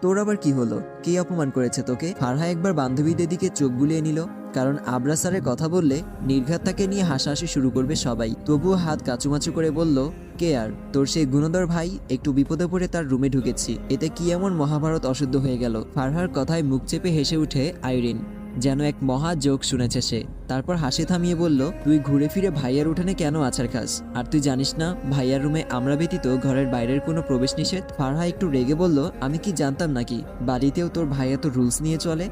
তোর আবার কি হলো? কে অপমান করেছে তোকে? ফারহা একবার বান্ধবীদের দিকে চোখ বুলিয়ে নিল, কারণ আবরা স্যারের কথা বললে নির্ঘাত তাকে নিয়ে হাসাহাসি শুরু করবে সবাই। তবুও হাত কাচুমাচু করে বলল, কে আর? তোর সেই গুণধর ভাই। একটু বিপদে পড়ে তার রুমে ঢুকেছি, এতে কি এমন মহাভারত অশুদ্ধ হয়ে গেল? ফারহার কথায় মুখ চেপে হেসে উঠে আইরিন, যেন এক মহা জোক শুনেছে সে। তারপর হাসি থামিয়ে বলল, তুই ঘুরে ফিরে ভাইয়ার উঠানে কেন আছাড় খাস? আর তুই জানিস না ভাইয়ার রুমে আমরা ব্যতীত ঘরের বাইরের কোনো প্রবেশ নিষেধ? ফারহা একটু রেগে বলল, আমি কি জানতাম নাকি বাড়িতেও তোর ভাইয়া তো রুলস নিয়ে চলে?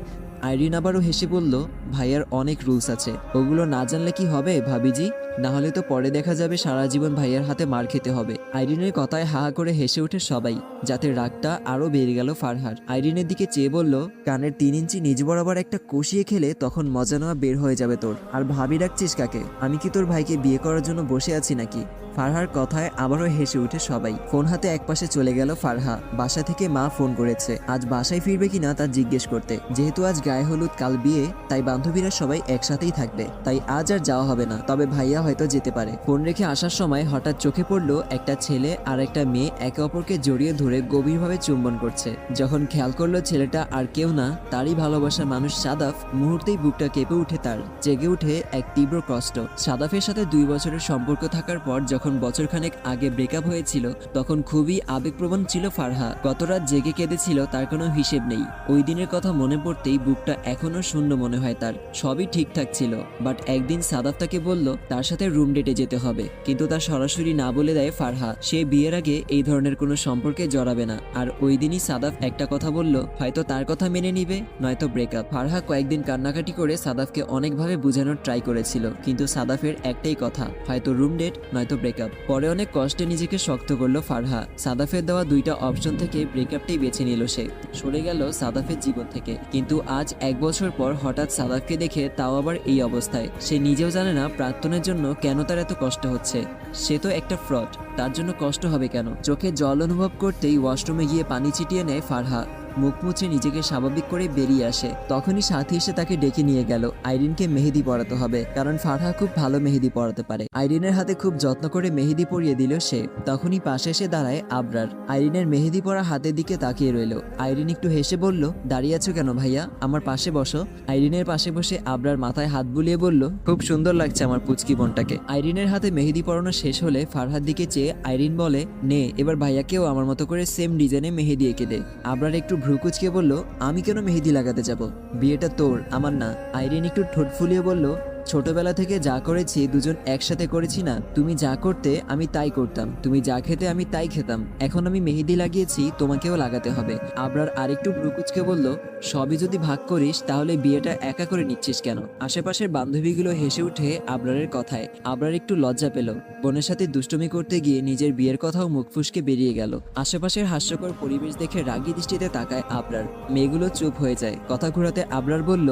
আইরিন আবারও হেসে বলল, ভাইয়ার অনেক রুলস আছে, ওগুলো না জানলে কি হবে ভাবিজি? না হলে তো পরে দেখা যাবে সারা জীবন ভাইয়ার হাতে মার খেতে হবে। আইরিনের কথায় হা হা করে হেসে ওঠে সবাই, যাতে রাগটা আরো বেড়ে গেল ফারহার। আইরিনের দিকে চেয়ে বলল, কানের 3 ইঞ্চি নিজ বরাবর একটা কষিয়ে খেলে তখন মজা নেওয়া বের হয়ে যাবে তোর। আর ভাবি ডাকছিস কাকে? আমি কি তোর ভাইকে বিয়ে করার জন্য বসে আছি নাকি? ফারহার কথায় আবারও হেসে উঠে সবাই। ফোন হাতে একপাশে চলে গেল ফারহা। বাসা থেকে মা ফোন করেছে আজ বাসায় ফিরবে কিনা তা জিজ্ঞেস করতে। যেহেতু আজ গায়ে হলুদ কাল বিয়ে, তাই বান্ধবীরা সবাই একসাথেই থাকবে, তাই আজ আর যাওয়া হবে না, তবে ভাইয়া হয়তো যেতে পারে। ফোন রেখে আসার সময় হঠাৎ চোখে পড়লো একটা ছেলে আর একটা মেয়ে একে অপরকে জড়িয়ে ধরে গভীরভাবে চুম্বন করছে। যখন খেয়াল করলো ছেলেটা আর কেউ না, তারই ভালোবাসার মানুষ সাদাফ, মুহূর্তেই বুকটা কেঁপে উঠে তার। জেগে উঠে এক তীব্র কষ্ট। সাদাফের সাথে 2 বছরের সম্পর্ক থাকার পর যখন বছরখানেক আগে ব্রেকআপ হয়েছিল, তখন খুবই আবেগপ্রবণ ছিল ফারহা। গত রাত জেগে কেঁদেছিল, তার কোনো হিসেব নেই। ওই দিনের কথা মনে পড়তেই বুকটা এখনো শূন্য মনে হয় তার। সবই ঠিকঠাক ছিল, বাট একদিন সাদাফ তাকে বলল তার সাথে রুম ডেটে যেতে হবে, কিন্তু তার সরাসরি না বলে দেয় ফারহা। সে বিয়ের আগে এই ধরনের কোনো সম্পর্কে জড়াবে না। আর ওই দিনই সাদাফ একটা কথা বলল, হয়তো তার কথা মেনে নিবে, নয়তো ব্রেকআপ। ফারহা কয়েকদিন কান্নাকাটি করে সাদাফকে অনেকভাবে বোঝানোর ট্রাই করেছিল, কিন্তু সাদাফের একটাই কথা, হয়তো রুম ডেট নয়তো ব্রেকআপ। পরে অনেক কষ্টে নিজেকে শক্ত করলো ফারহা। সাদাফের দেওয়া 2টা অপশন থেকে ব্রেকআপটাই বেছে নিল সে। সরে গেল সাদাফের জীবন থেকে। কিন্তু আজ 1 বছর পর হঠাৎ সাদাফকে দেখে, তাও আবার এই অবস্থায়। সে নিজেও জানে না প্রাক্তনের জন্য কেন তার এত কষ্ট হচ্ছে। সে তো একটা ফ্রড, তার জন্য কষ্ট হবে কেন? চোখে জল অনুভব করতেই ওয়াশরুমে গিয়ে পানি ছিটিয়ে নেয় ফারহা। মুখ মুছে নিজেকে স্বাভাবিক করে বেরিয়ে আসে। তখনই সাথী এসে তাকে ডেকে নিয়ে গেল। আইরিনকে মেহেদি পরাতে হবে, কারণ ফারহা খুব ভালো মেহেদি পরাতে পারে। আইরিনের হাতে খুব যত্ন করে মেহেদি পরিয়ে দিল সে। তখনই পাশে এসে দাঁড়ায় আবরার। আইরিনের মেহেদি পরা হাতের দিকে তাকিয়ে রইল। আইরিন একটু হেসে বলল, দাঁড়িয়ে আছো কেন ভাইয়া? আমার পাশে বসো। আইরিনের পাশে বসে আবরার মাথায় হাত বুলিয়ে বলল, খুব সুন্দর লাগছে আমার পুচকি বোনটাকে। আইরিনের হাতে মেহেদি পরানো শেষ হলে ফারহার দিকে চেয়ে আইরিন বলে, নে এবার ভাইয়াকেও আমার মতো করে সেম ডিজাইনে মেহেদি এঁকে দে। আবরার একটু ভ্রুকুচকে বলল, আমি কেন মেহেদি লাগাতে যাব? বিয়েটা তোর, আমার না। আইরিন একটু ঠোঁট ফুলিয়ে বলল, ছোটবেলা থেকে যা করেছি দুজন একসাথে করেছি না। তুমি যা করতে আমি তাই করতাম, তুমি যা খেতে আমি তাই খেতাম। এখন আমি মেহেদি লাগিয়েছি, তোমাকেও লাগাতে হবে। আবরার আরেকটু ভ্রুকুচকে বলল, সবই যদি ভাগ করিস তাহলে বিয়েটা একা করে নিচ্ছিস কেন? আশেপাশের বান্ধবীগুলো হেসে উঠে আবরারের কথায়। আবরার একটু লজ্জা পেল। বোনের সাথে দুষ্টুমি করতে গিয়ে নিজের বিয়ের কথাও মুখ ফুসকে বেরিয়ে গেল। আশেপাশের হাস্যকর পরিবেশ দেখে রাগী দৃষ্টিতে তাকায় আবরার। মেয়েগুলো চুপ হয়ে যায়। কথা ঘুরাতে আবরার বলল,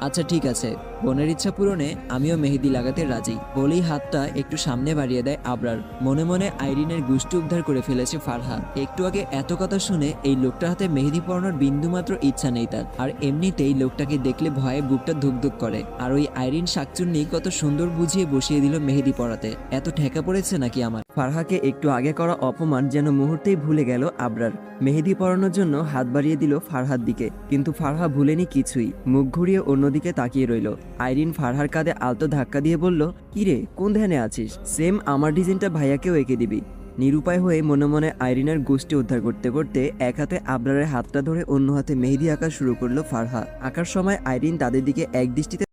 আচ্ছা ঠিক আছে, বোনের ইচ্ছা পূরণে আমিও মেহেদি লাগাতে রাজি। বলেই হাতটা একটু সামনে বাড়িয়ে দেয় আবরার। মনে মনে আইরিনের গুষ্টি উদ্ধার করে ফেলেছে ফারহা। একটু আগে এত কথা শুনে এই লোকটার হাতে মেহেদি পরানোর বিন্দুমাত্র ইচ্ছা নেই তার। আর এমনিতেই লোকটাকে দেখলে ভয়ে বুকটা ধুকধুক করে। আর ওই আইরিন শাকচুন্নি কত সুন্দর বুঝিয়ে বসিয়ে দিল মেহেদি পরাতে। এত ঠেকা পড়েছে নাকি আমার? ফারহাকে একটু আগে করা অপমান যেন মুহূর্তেই ভুলে গেল আবরার। মেহেদি পরানোর জন্য হাত বাড়িয়ে দিল ফারহার দিকে, কিন্তু ফারহা ভুলেনি কিছুই। মুখ ঘুরিয়ে অন্যদিকে তাকিয়ে রইল। আইরিন ফারহার কাঁধে আলতো ধাক্কা দিয়ে বলল, কিরে কোন ধ্যানে আছিস? সেম আমার ডিজাইনটা ভাইয়াকেও এঁকে দিবি। নিরুপায় হয়ে মনে মনে আইরিনের গোষ্ঠী উদ্ধার করতে করতে এক হাতে আবরারের হাতটা ধরে অন্য হাতে মেহেদি আঁকা শুরু করলো ফারহা। আঁকার সময় আইরিন তাদের দিকে এক দৃষ্টিতে